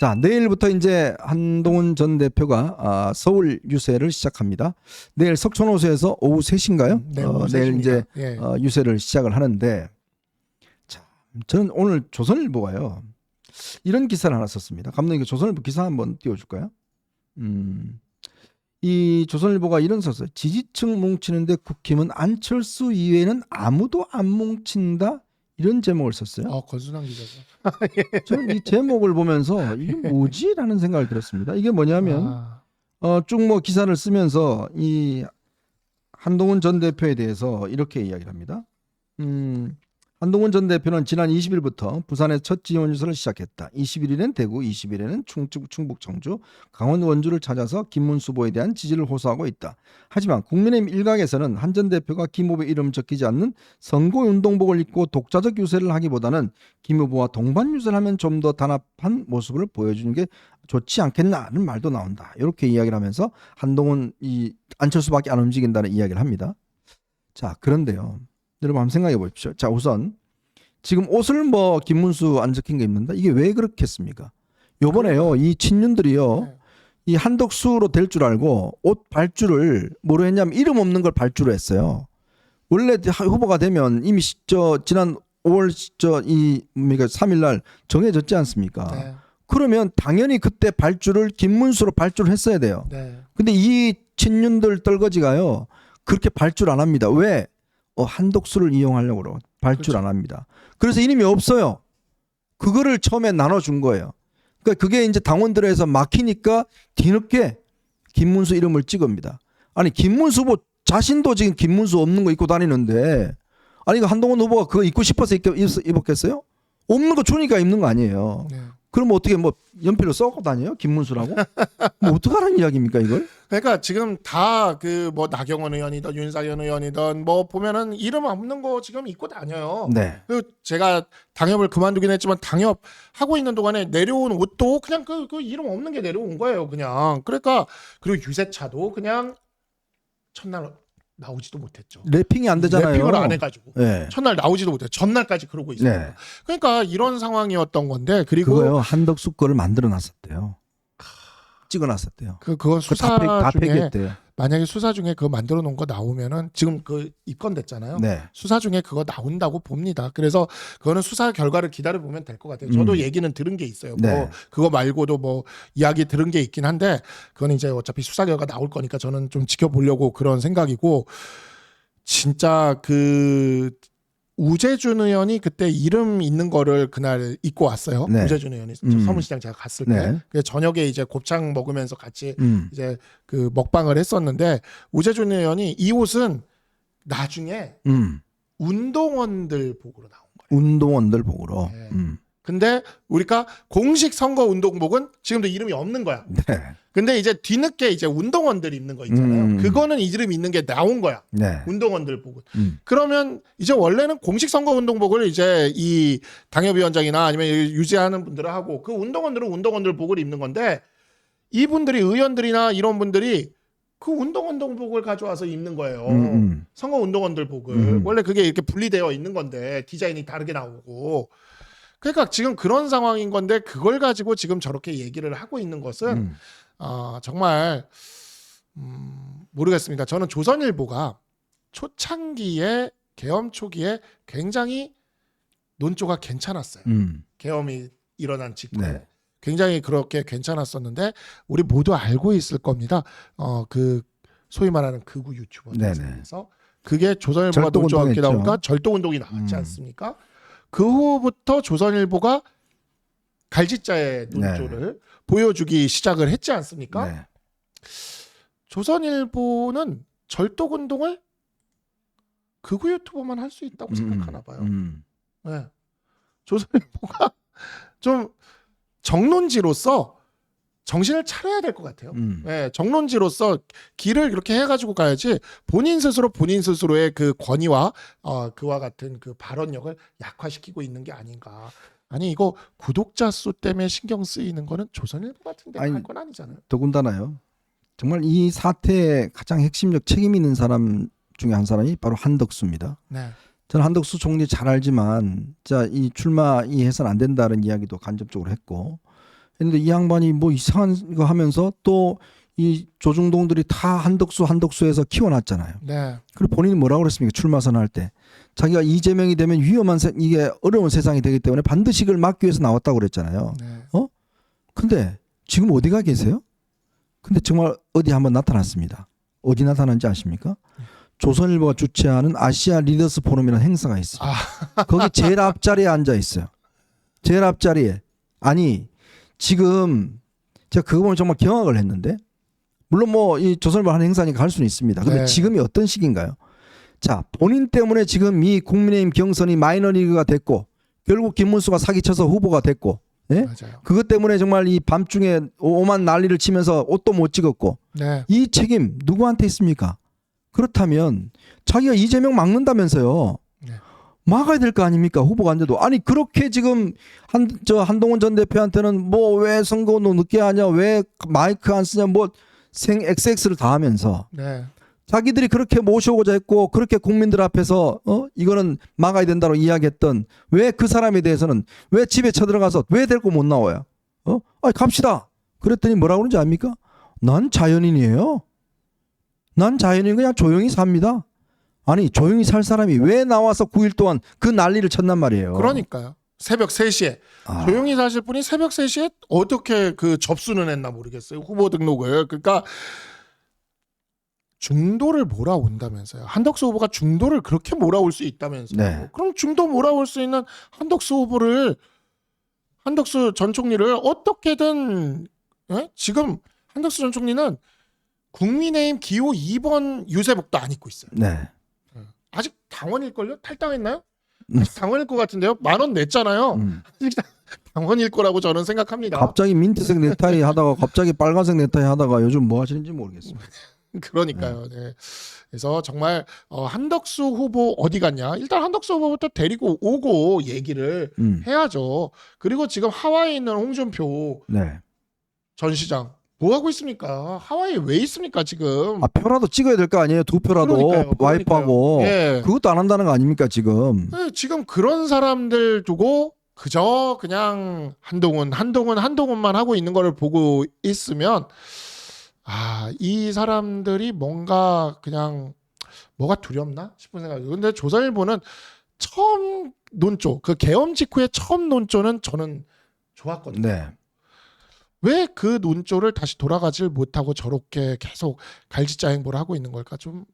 자, 내일부터 이제 한동훈 전 대표가 서울 유세를 시작합니다. 내일 석촌호수에서 오후 3시인가요? 네, 오후 내일 3시입니다. 이제 예. 유세를 시작을 하는데, 자, 저는 오늘 조선일보가요 이런 기사를 하나 썼습니다. 감독님, 조선일보 기사 한번 띄워줄까요? 이 조선일보가 이런 썼어요. 지지층 뭉치는데 국힘은 안철수 이외에는 아무도 안 뭉친다. 이런 제목을 썼어요. 권순환 기자죠. 저는 이 제목을 보면서 이게 뭐지? 라는 생각을 들었습니다. 이게 뭐냐면 쭉 뭐 기사를 쓰면서 이 한동훈 전 대표에 대해서 이렇게 이야기를 합니다. 한동훈 전 대표는 지난 20일부터 부산에 첫 지원 유세를 시작했다. 21일엔 대구, 20일에는 충북 청주, 강원 원주를 찾아서 김문수 후보에 대한 지지를 호소하고 있다. 하지만 국민의힘 일각에서는 한 전 대표가 김 후보의 이름 적히지 않는 선거운동복을 입고 독자적 유세를 하기보다는 김 후보와 동반 유세를 하면 좀 더 단합한 모습을 보여주는 게 좋지 않겠나는 말도 나온다. 이렇게 이야기를 하면서 한동훈 이 안철수밖에 안 움직인다는 이야기를 합니다. 자, 그런데요. 여러분 한번 생각해 보십시오. 자, 우선 지금 옷을 뭐 김문수 안 적힌 게 입는다. 이게 왜 그렇겠습니까? 요번에요, 이 친윤들이요, 이 한덕수로 될 줄 알고 옷 발주를 뭐로 했냐면 이름 없는 걸 발주로 했어요. 원래 후보가 되면 이미 지난 5월 3일날 정해졌지 않습니까? 네. 그러면 당연히 그때 발주를 김문수로 발주를 했어야 돼요. 네. 근데 이 친윤들 떨거지가요 그렇게 발주를 안 합니다. 왜? 한독수를 이용하려고 발주를 안 합니다. 그래서 이름이 없어요. 그거를 처음에 나눠준 거예요. 그러니까 그게 이제 당원들에서 막히니까 뒤늦게 김문수 이름을 찍읍니다. 아니, 김문수 후보 자신도 지금 김문수 없는 거 입고 다니는데, 아니 그 한동훈 후보가 그거 입고 싶어서 입었겠어요? 없는 거 주니까 입는 거 아니에요. 네. 그럼 어떻게 뭐 연필로 써고 다녀요? 김문수라고? 뭐 어떡하라는 이야기입니까 이걸? 그러니까 지금 다 그 뭐 나경원 의원이든 윤상현 의원이든 뭐 보면은 이름 없는 거 지금 입고 다녀요. 네. 그 제가 당협을 그만두긴 했지만 당협 하고 있는 동안에 내려온 옷도 그냥 그 이름 없는 게 내려온 거예요. 그냥. 그러니까 그리고 유세차도 그냥 첫날 나오지도 못했죠. 래핑이 안 되잖아요. 래핑을 안 해가지고 네. 첫날 나오지도 못해. 전날까지 그러고 있어요. 네. 그러니까 이런 상황이었던 건데 그리고 그거요 한덕수 거를 만들어 놨었대요. 찍어 놨었대요. 그거 수사 다 중에 폐기했대요. 만약에 수사 중에 그거 만들어 놓은 거 나오면은 지금 그 입건됐잖아요. 네. 수사 중에 그거 나온다고 봅니다. 그래서 그거는 수사 결과를 기다려 보면 될 것 같아요. 저도 얘기는 들은 게 있어요. 네. 뭐 그거 말고도 뭐 이야기 들은 게 있긴 한데 그건 이제 어차피 수사 결과 나올 거니까 저는 좀 지켜보려고 그런 생각이고 진짜 그 우재준 의원이 그때 이름 있는 거를 그날 입고 왔어요. 네. 우재준 의원이 서문시장 제가 갔을 때 네. 그래서 저녁에 이제 곱창 먹으면서 같이 이제 그 먹방을 했었는데 우재준 의원이 이 옷은 나중에 운동원들 복으로 나온 거예요. 운동원들 복으로. 네. 근데 우리가 공식 선거 운동복은 지금도 이름이 없는 거야. 네. 근데 이제 뒤늦게 이제 운동원들 입는 거 있잖아요. 그거는 이름 있는 게 나온 거야. 네. 운동원들 복은. 그러면 이제 원래는 공식 선거 운동복을 이제 이 당협위원장이나 아니면 유지하는 분들을 하고 그 운동원들은 운동원들 복을 입는 건데 이분들이 의원들이나 이런 분들이 그 운동복을 가져와서 입는 거예요. 선거 운동원들 복을. 원래 그게 이렇게 분리되어 있는 건데 디자인이 다르게 나오고. 그러니까 지금 그런 상황인 건데 그걸 가지고 지금 저렇게 얘기를 하고 있는 것은 정말 모르겠습니다. 저는 조선일보가 초창기에 계엄 초기에 굉장히 논조가 괜찮았어요. 계엄이 일어난 직후에 네. 굉장히 그렇게 괜찮았었는데 우리 모두 알고 있을 겁니다. 그 소위 말하는 극우 유튜버들에서 그게 조선일보가 논조가 이렇게 나오니까 절도운동이 나왔지 않습니까? 그 후부터 조선일보가 갈짓자의 논조를 보여주기 시작을 했지 않습니까? 네. 조선일보는 절도운동을 극우 유튜버만 할 수 있다고 생각하나 봐요. 네. 조선일보가 좀 정론지로서 정신을 차려야 될 것 같아요. 네, 정론지로서 길을 이렇게 해가지고 가야지 본인 스스로의 그 권위와 그와 같은 그 발언력을 약화시키고 있는 게 아닌가. 아니 이거 구독자 수 때문에 신경 쓰이는 거는 조선일보 같은 데 할 건 아니잖아요. 더군다나요. 정말 이 사태의 가장 핵심적 책임 있는 사람 중에 한 사람이 바로 한덕수입니다. 네. 저는 한덕수 총리 잘 알지만 이 출마 해서는 안 된다는 이야기도 간접적으로 했고 근데 이 양반이 뭐 이상한 거 하면서 또 이 조중동들이 다 한덕수에서 키워놨잖아요. 네. 그리고 본인이 뭐라고 그랬습니까? 출마 선언할 때 자기가 이재명이 되면 위험한 이게 어려운 세상이 되기 때문에 반드시 이걸 막기 위해서 나왔다고 그랬잖아요. 네. 근데 지금 어디가 계세요? 근데 정말 어디 한번 나타났습니다. 어디 나타난지 아십니까? 조선일보가 주최하는 아시아 리더스 포럼이라는 행사가 있어요. 거기 제일 앞자리에 앉아 있어요. 제일 앞자리에. 아니 지금 제가 그거 보면 정말 경악을 했는데, 물론 뭐 이 조선일보 하는 행사니까 갈 수는 있습니다. 근데 네. 지금이 어떤 시기인가요? 자, 본인 때문에 지금 이 국민의힘 경선이 마이너리그가 됐고 결국 김문수가 사기쳐서 후보가 됐고, 예? 맞아요. 그것 때문에 정말 이 밤중에 오만 난리를 치면서 옷도 못 찍었고, 네. 이 책임 누구한테 있습니까? 그렇다면 자기가 이재명 막는다면서요. 네. 막아야 될 거 아닙니까? 후보가 안 돼도. 아니 그렇게 지금 한동훈 전 대표한테는 뭐 왜 선거 너 늦게 하냐, 왜 마이크 안 쓰냐, 뭐 생 XX를 다 하면서 네. 자기들이 그렇게 모셔오고자 했고 그렇게 국민들 앞에서 이거는 막아야 된다고 이야기했던 왜 그 사람에 대해서는 왜 집에 쳐들어가서 왜 데리고 못 나와요? 아니 갑시다. 그랬더니 뭐라고 그러는지 압니까? 난 자연인이에요. 난 자연인 그냥 조용히 삽니다. 아니 조용히 살 사람이 왜 나와서 9일 동안 그 난리를 쳤단 말이에요. 그러니까요. 새벽 3시에 조용히 사실 분이 새벽 3시에 어떻게 그 접수는 했나 모르겠어요. 후보 등록을. 그러니까 중도를 몰아온다면서요. 한덕수 후보가 중도를 그렇게 몰아올 수 있다면서요. 네. 그럼 중도 몰아올 수 있는 한덕수 전 총리를 어떻게든, 지금 한덕수 전 총리는 국민의힘 기호 2번 유세복도 안 입고 있어요. 네. 아직 당원일걸요? 탈당했나요? 아직 당원일 것 같은데요. 10,000원 냈잖아요. 아직 당원일 거라고 저는 생각합니다. 갑자기 민트색 넥타이 하다가 갑자기 빨간색 넥타이 하다가 요즘 뭐 하시는지 모르겠습니다. 그러니까요. 네. 그래서 정말 한덕수 후보 어디 갔냐? 일단 한덕수 후보부터 데리고 오고 얘기를 해야죠. 그리고 지금 하와이에 있는 홍준표 네. 전 시장 뭐 하고 있습니까? 하와이에 왜 있습니까 지금? 표라도 찍어야 될 거 아니에요. 2표라도 그러니까요. 와이프하고. 예. 그것도 안 한다는 거 아닙니까 지금? 네, 지금 그런 사람들 두고 그저 그냥 한동훈만 하고 있는 거를 보고 있으면 이 사람들이 뭔가 그냥 뭐가 두렵나 싶은 생각이. 근데 조선일보는 처음 논조, 그 계엄 직후에 처음 논조는 저는 좋았거든요. 네. 왜 그 논조를 다시 돌아가질 못하고 저렇게 계속 갈짓자 행보를 하고 있는 걸까 좀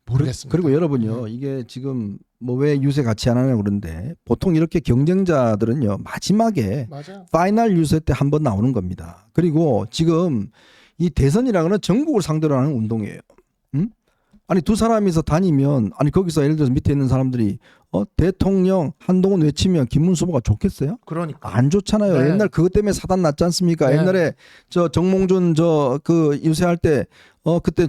모르겠습니다. 그리고 여러분요, 이게 지금 뭐 왜 유세 같이 안 하냐고 그러는데 보통 이렇게 경쟁자들은요 마지막에 맞아요. 파이널 유세 때 한 번 나오는 겁니다. 그리고 지금 이 대선이라는 건 전국을 상대로 하는 운동이에요. 아니 두 사람이서 다니면 아니 거기서 예를 들어서 밑에 있는 사람들이 대통령 한동훈 외치면 김문수 후보가 좋겠어요? 그러니까 안 좋잖아요. 네. 옛날 그것 때문에 사단 났지 않습니까? 네. 옛날에 저 정몽준 그 유세할 때 그때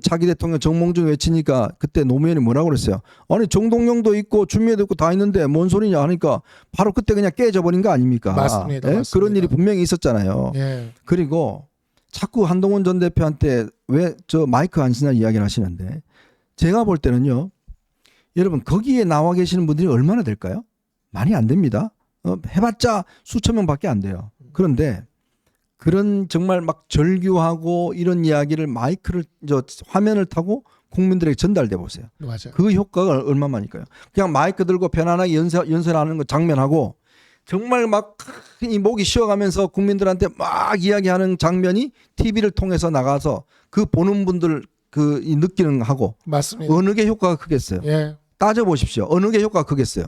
차기 대통령 정몽준 외치니까 그때 노무현이 뭐라고 그랬어요? 아니 정동영도 있고 준미애도 있고 다 있는데 뭔 소리냐 하니까 바로 그때 그냥 깨져버린 거 아닙니까? 맞습니다. 예? 맞습니다. 그런 일이 분명히 있었잖아요. 예. 그리고 자꾸 한동훈 전 대표한테 왜 저 마이크 안 쓰냐 이야기를 하시는데 제가 볼 때는요. 여러분 거기에 나와 계시는 분들이 얼마나 될까요? 많이 안 됩니다. 해봤자 수천 명밖에 안 돼요. 그런데 그런 정말 막 절규하고 이런 이야기를 마이크를 화면을 타고 국민들에게 전달돼 보세요. 맞아요. 그 효과가 얼마만일까요? 그냥 마이크 들고 편안하게 연설하는 거 장면하고 정말 막 이 목이 쉬어가면서 국민들한테 막 이야기하는 장면이 TV를 통해서 나가서 그 보는 분들 이 느끼는 하고 맞습니다. 어느 게 효과가 크겠어요? 예. 따져 보십시오. 어느 게 효과가 크겠어요?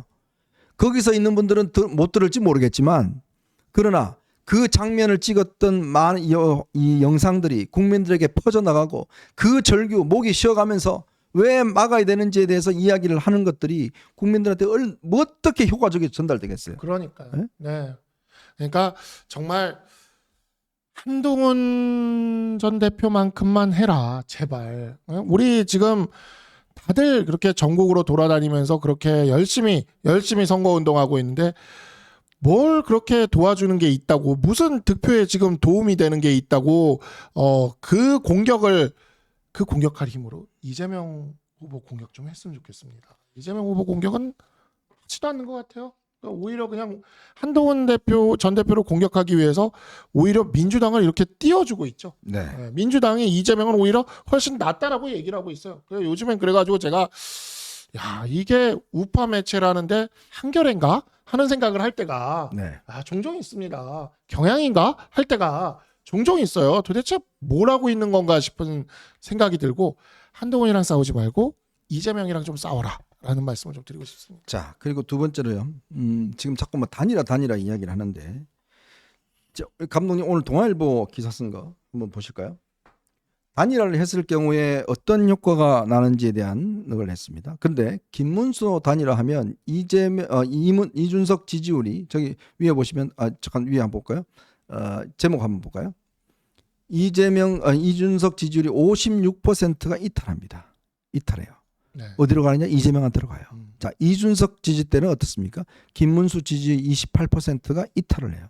거기서 있는 분들은 못 들을지 모르겠지만 그러나 그 장면을 찍었던 많은 이 영상들이 국민들에게 퍼져나가고 그 절규 목이 쉬어가면서 왜 막아야 되는지에 대해서 이야기를 하는 것들이 국민들한테 어떻게 효과적으로 전달되겠어요? 그러니까요. 네? 네. 그러니까 정말 한동훈 전 대표만큼만 해라 제발. 우리 지금 다들 그렇게 전국으로 돌아다니면서 그렇게 열심히 선거운동하고 있는데 뭘 그렇게 도와주는 게 있다고, 무슨 득표에 지금 도움이 되는 게 있다고 그 공격할 힘으로 이재명 후보 공격 좀 했으면 좋겠습니다. 이재명 후보 공격은 하지도 않는 것 같아요. 오히려 그냥 한동훈 전 대표를 공격하기 위해서 오히려 민주당을 이렇게 띄워주고 있죠. 네. 민주당이 이재명은 오히려 훨씬 낫다라고 얘기를 하고 있어요. 그래서 요즘엔 그래가지고 제가 이게 우파 매체라는데 한겨레인가 하는 생각을 할 때가 네. 종종 있습니다. 경향인가 할 때가 종종 있어요. 도대체 뭘 하고 있는 건가 싶은 생각이 들고 한동훈이랑 싸우지 말고 이재명이랑 좀 싸워라라는 말씀을 좀 드리고 싶습니다. 자, 그리고 두 번째로요. 지금 자꾸 뭐 단일화 이야기를 하는데 감독님 오늘 동아일보 기사 쓴 거 한번 보실까요? 단일화를 했을 경우에 어떤 효과가 나는지에 대한 걸 했습니다. 근데 김문수 단일화하면 이준석 지지율이 저기 위에 보시면 잠깐 위에 한번 볼까요? 제목 한번 볼까요? 이준석 지지율이 56%가 이탈합니다. 이탈해요. 네. 어디로 가느냐? 이재명한테로 가요. 자, 이준석 지지 때는 어떻습니까? 김문수 지지 28%가 이탈을 해요.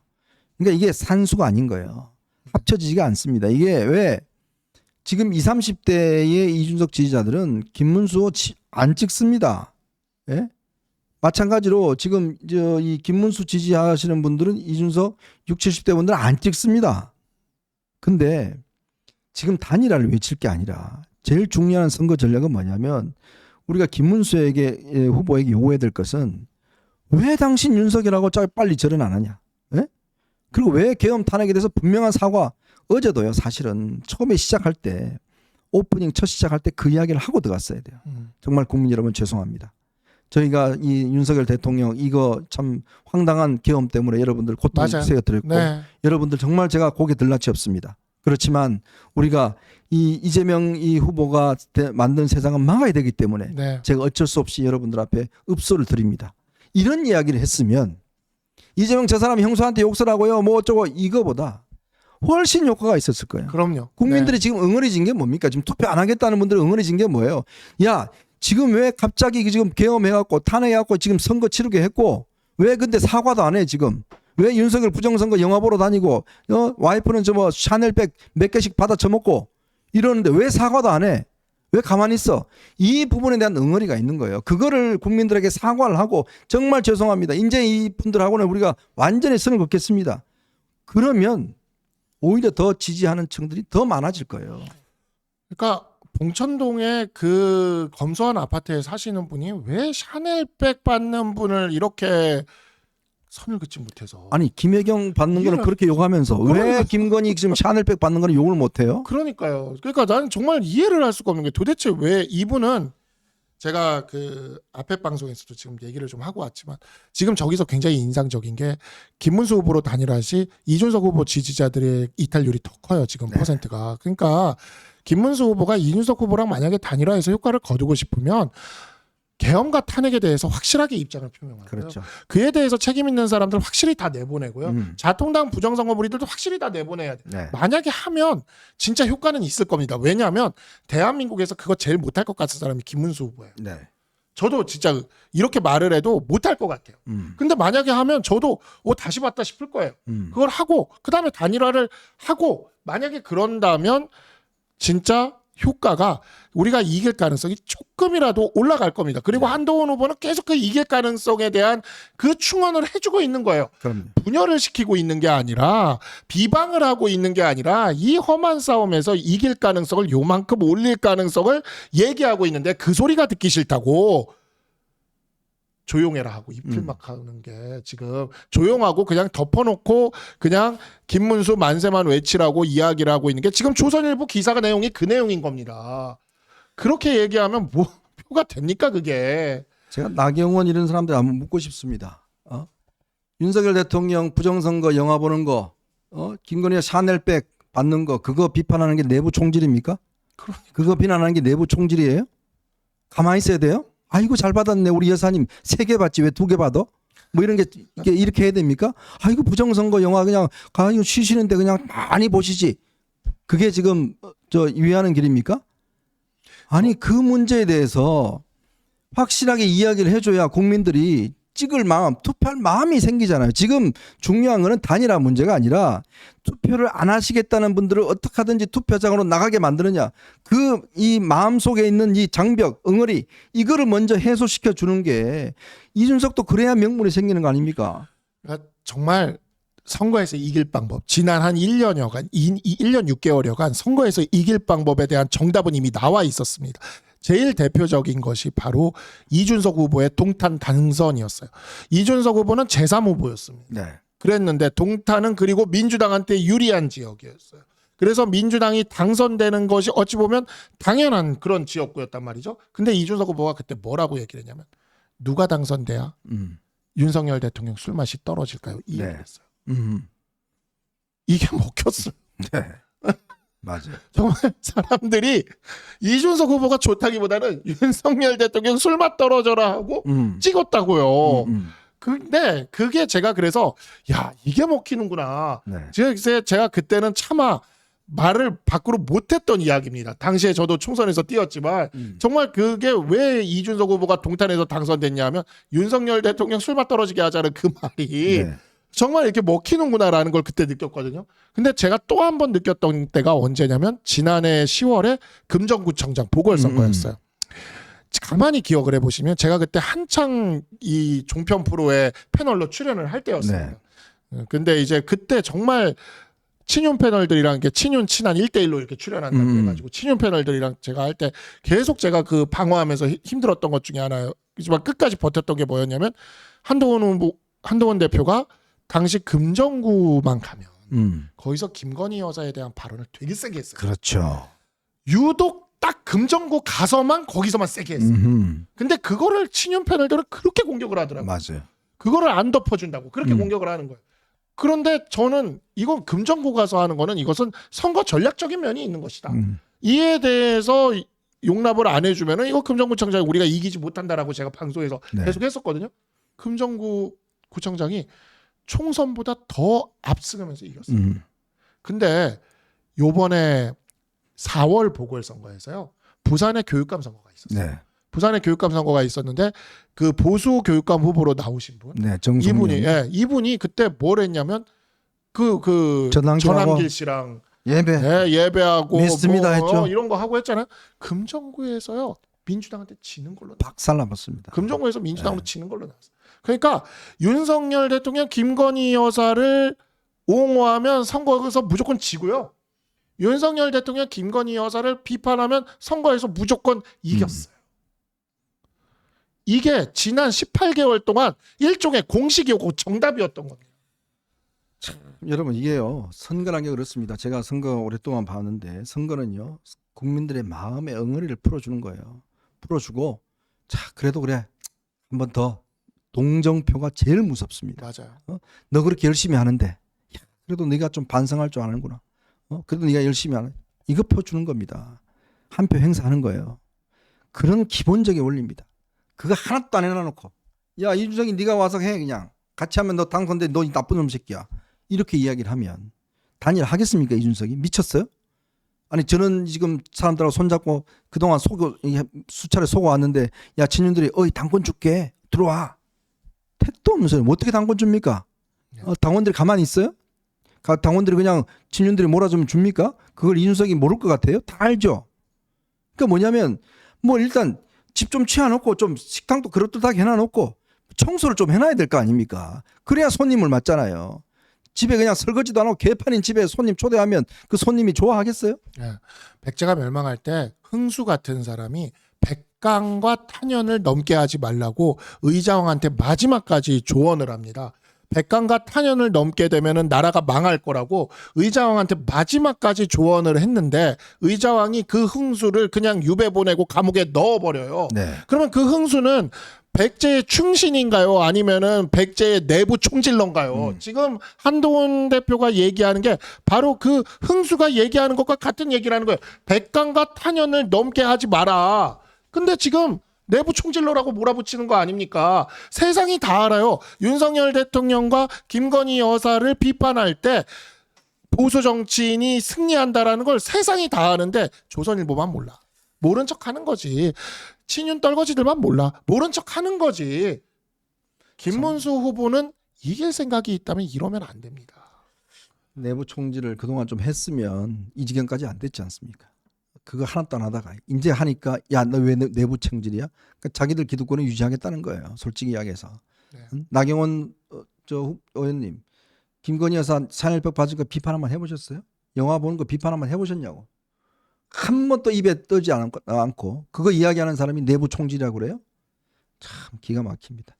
그러니까 이게 산수가 아닌 거예요. 합쳐지지가 않습니다. 이게 왜 지금 20, 30대의 이준석 지지자들은 김문수 안 찍습니다. 예? 마찬가지로 지금 이 김문수 지지하시는 분들은 이준석 60, 70대 분들은 안 찍습니다. 근데 지금 단일화를 외칠 게 아니라 제일 중요한 선거 전략은 뭐냐면 우리가 김문수에게 후보에게 요구해야 될 것은 왜 당신 윤석열하고 빨리 절연 안 하냐? 예? 그리고 왜 계엄 탄핵에 대해서 분명한 사과 어제도요 사실은 처음에 시작할 때 오프닝 첫 시작할 때 그 이야기를 하고 들어갔어야 돼요. 정말 국민 여러분 죄송합니다. 저희가 이 윤석열 대통령 이거 참 황당한 계엄 때문에 여러분들 고통 세워드렸고 네. 여러분들 정말 제가 고개 들라치 없습니다. 그렇지만 우리가 이 이재명 이 후보가 만든 세상은 막아야 되기 때문에 네. 제가 어쩔 수 없이 여러분들 앞에 읍소를 드립니다. 이런 이야기를 했으면 이재명 저 사람 형수한테 욕설 하고요 뭐 어쩌고 이거보다 훨씬 효과가 있었을 거예요. 그럼요. 국민들이 네. 지금 응어리진 게 뭡니까? 지금 투표 안 하겠다는 분들은 응어리진 게 뭐예요? 야 지금 왜 갑자기 지금 계엄해갖고 탄핵해갖고 지금 선거 치르게 했고 왜 근데 사과도 안 해 지금? 왜 윤석열 부정선거 영화 보러 다니고 와이프는 저 뭐 샤넬백 몇 개씩 받아 처먹고 이러는데 왜 사과도 안 해? 왜 가만히 있어? 이 부분에 대한 응어리가 있는 거예요. 그거를 국민들에게 사과를 하고 정말 죄송합니다. 이제 이분들하고는 우리가 완전히 선을 긋겠습니다. 그러면 오히려 더 지지하는 층들이 더 많아질 거예요. 그러니까 봉천동에 그 검소한 아파트에 사시는 분이 왜 샤넬백 받는 분을 이렇게 선을 긋지 못해서 아니 김혜경 받는 거는 그렇게 욕하면서 왜 김건희 지금 샤넬백 받는 거는 욕을 못해요? 그러니까요. 그러니까 나는 정말 이해를 할 수가 없는 게 도대체 왜 이분은 제가 그 앞에 방송에서도 지금 얘기를 좀 하고 왔지만 지금 저기서 굉장히 인상적인 게 김문수 후보로 단일화 시 이준석 후보 지지자들의 이탈률이 더 커요. 지금 네. 퍼센트가. 그러니까 김문수 후보가 이준석 후보랑 만약에 단일화해서 효과를 거두고 싶으면 계엄과 탄핵에 대해서 확실하게 입장을 표명하고요. 그렇죠. 그에 대해서 책임 있는 사람들 확실히 다 내보내고요. 자통당 부정선거 무리들도 확실히 다 내보내야 돼요. 네. 만약에 하면 진짜 효과는 있을 겁니다. 왜냐하면 대한민국에서 그거 제일 못할 것 같은 사람이 김문수 후보예요. 네. 저도 진짜 이렇게 말을 해도 못할 것 같아요. 근데 만약에 하면 저도 다시 봤다 싶을 거예요. 그걸 하고 그다음에 단일화를 하고 만약에 그런다면 진짜 효과가 우리가 이길 가능성이 조금이라도 올라갈 겁니다. 그리고 한동훈 후보는 계속 그 이길 가능성에 대한 그 충원을 해주고 있는 거예요. 그럼요. 분열을 시키고 있는 게 아니라 비방을 하고 있는 게 아니라 이 험한 싸움에서 이길 가능성을 요만큼 올릴 가능성을 얘기하고 있는데 그 소리가 듣기 싫다고 조용해라 하고 입틀막 하는 게 지금 조용하고 그냥 덮어놓고 그냥 김문수 만세만 외치라고 이야기를 하고 있는 게 지금 조선일보 기사가 내용이 그 내용인 겁니다. 그렇게 얘기하면 뭐 표가 됩니까 그게. 제가 나경원 이런 사람들 한번 묻고 싶습니다. 윤석열 대통령 부정선거 영화 보는 거 김건희가 샤넬백 받는 거 그거 비판하는 게 내부 총질입니까? 그거 비난하는 게 내부 총질이에요? 가만히 있어야 돼요? 아이고 잘 받았네 우리 여사님 3개 받지 왜 2개 받아? 뭐 이런 게 이렇게 해야 됩니까? 아이고 부정선거 영화 그냥 가요 쉬시는데 그냥 많이 보시지. 그게 지금 위하는 길입니까? 아니 그 문제에 대해서 확실하게 이야기를 해줘야 국민들이 찍을 마음, 투표할 마음이 생기잖아요. 지금 중요한 거는 단일화 문제가 아니라 투표를 안 하시겠다는 분들을 어떻게 하든지 투표장으로 나가게 만드느냐. 이 마음 속에 있는 이 장벽, 응어리 이거를 먼저 해소시켜 주는 게 이준석도 그래야 명분이 생기는 거 아닙니까? 그러니까 정말 선거에서 이길 방법. 지난 한 1년여간, 1년 6개월여간 선거에서 이길 방법에 대한 정답은 이미 나와 있었습니다. 제일 대표적인 것이 바로 이준석 후보의 동탄 당선이었어요. 이준석 후보는 제3 후보였습니다. 네. 그랬는데 동탄은 그리고 민주당한테 유리한 지역이었어요. 그래서 민주당이 당선되는 것이 어찌 보면 당연한 그런 지역구였단 말이죠. 근데 이준석 후보가 그때 뭐라고 얘기를 했냐면 누가 당선돼야 윤석열 대통령 술맛이 떨어질까요? 이 얘기를 했어요. 이게 먹혔어요. 네. 맞아요. 정말 사람들이 이준석 후보가 좋다기보다는 윤석열 대통령 술맛 떨어져라 하고 찍었다고요. 근데 그게 제가 그래서 야 이게 먹히는구나. 네. 제가 그때는 차마 말을 밖으로 못했던 이야기입니다. 당시에 저도 총선에서 뛰었지만 정말 그게 왜 이준석 후보가 동탄에서 당선됐냐면 윤석열 대통령 술맛 떨어지게 하자는 그 말이 네. 정말 이렇게 먹히는구나라는 걸 그때 느꼈거든요. 근데 제가 또 한 번 느꼈던 때가 언제냐면 지난해 10월에 금정구청장 보궐선거였어요. 가만히 기억을 해보시면 제가 그때 한창 이 종편 프로에 패널로 출연을 할 때였습니다. 네. 근데 이제 그때 정말 친윤 패널들이랑 이렇게 친윤 친한 1대1로 이렇게 출연한다고 해가지고 친윤 패널들이랑 제가 할 때 계속 제가 그 방어하면서 힘들었던 것 중에 하나였지만 끝까지 버텼던 게 뭐였냐면 한동훈 대표가 당시 금정구만 가면 거기서 김건희 여사에 대한 발언을 되게 세게 했어요. 그렇죠. 유독 딱 금정구 가서만 거기서만 세게 했어요. 근데 그거를 친윤 패널들은 그렇게 공격을 하더라고요. 맞아요. 그거를 안 덮어준다고 그렇게 공격을 하는 거예요. 그런데 저는 이건 금정구 가서 하는 거는 이것은 선거 전략적인 면이 있는 것이다. 이에 대해서 용납을 안 해주면은 이거 금정구청장이 우리가 이기지 못한다라고 제가 방송에서 네. 계속 했었거든요. 금정구 구청장이 총선보다 더 앞서가면서 이겼어요. 근데 요번에 4월 보궐선거에서요. 부산의 교육감 선거가 있었어요. 네. 부산의 교육감 선거가 있었는데 그 보수 교육감 후보로 나오신 분. 네, 정성민. 이분이 그때 뭘 했냐면 그 전남길 씨랑 예배하고 믿습니다 했죠. 이런 거 하고 했잖아요. 금정구에서요. 민주당한테 지는 걸로 박살나봤습니다. 금정구에서 민주당으로 지는 걸로 나왔어요. 그러니까 윤석열 대통령 김건희 여사를 옹호하면 선거에서 무조건 지고요. 윤석열 대통령 김건희 여사를 비판하면 선거에서 무조건 이겼어요. 이게 지난 18개월 동안 일종의 공식이고 정답이었던 겁니다. 여러분 이게요. 선거란 게 그렇습니다. 제가 선거 오랫동안 봤는데 선거는요. 국민들의 마음의 응어리를 풀어주는 거예요. 풀어주고 자 그래도 그래 한 번 더 동정표가 제일 무섭습니다. 맞아요. 너 그렇게 열심히 하는데 야, 그래도 네가 좀 반성할 줄 아는구나. 그래도 네가 열심히 하는 이거 펴주는 겁니다. 한 표 행사하는 거예요. 그런 기본적인 원리입니다. 그거 하나도 안 해놔놓고 야 이준석이 네가 와서 해 그냥 같이 하면 너 당선돼 너 나쁜 놈 새끼야 이렇게 이야기를 하면 단일화 하겠습니까? 이준석이 미쳤어요? 아니 저는 지금 사람들하고 손잡고 그동안 수차례 속아왔는데 야 친윤들이 어이 당권 줄게 들어와 택도 없는 소리 어떻게 당권 줍니까? 당원들이 가만히 있어요? 당원들이 그냥 친윤들이 몰아주면 줍니까? 그걸 이준석이 모를 것 같아요? 다 알죠. 그러니까 뭐냐면 뭐 일단 집 좀 치워놓고 좀 식당도 그럴듯하게 해놔놓고 청소를 좀 해놔야 될 거 아닙니까? 그래야 손님을 맞잖아요. 집에 그냥 설거지도 안 하고 개판인 집에 손님 초대하면 그 손님이 좋아하겠어요? 네. 백제가 멸망할 때 흥수 같은 사람이 백강과 탄현을 넘게 하지 말라고 의자왕한테 마지막까지 조언을 합니다. 백강과 탄현을 넘게 되면은 나라가 망할 거라고 의자왕한테 마지막까지 조언을 했는데 의자왕이 그 흥수를 그냥 유배 보내고 감옥에 넣어버려요. 네. 그러면 그 흥수는 백제의 충신인가요? 아니면은 백제의 내부 총질러인가요? 지금 한동훈 대표가 얘기하는 게 바로 그 흥수가 얘기하는 것과 같은 얘기를 하는 거예요. 백강과 탄현을 넘게 하지 마라. 근데 지금 내부 총질러라고 몰아붙이는 거 아닙니까? 세상이 다 알아요. 윤석열 대통령과 김건희 여사를 비판할 때 보수 정치인이 승리한다라는 걸 세상이 다 아는데 조선일보만 몰라. 모른 척 하는 거지. 친윤 떨거지들만 몰라. 모른 척 하는 거지. 김문수 후보는 이길 생각이 있다면 이러면 안 됩니다. 내부 총질을 그동안 좀 했으면 이 지경까지 안 됐지 않습니까? 그거 하나도 안 하다가 이제 하니까 야, 너 왜 내부 총질이야? 그러니까 자기들 기득권을 유지하겠다는 거예요. 솔직히 이야기해서. 네. 나경원 저 의원님, 김건희 여사 4.18 받은 거 비판 한번 해보셨어요? 영화 보는 거 비판 한번 해보셨냐고. 한 번도 입에 떠지 않고 그거 이야기하는 사람이 내부 총질이라고 그래요? 참 기가 막힙니다.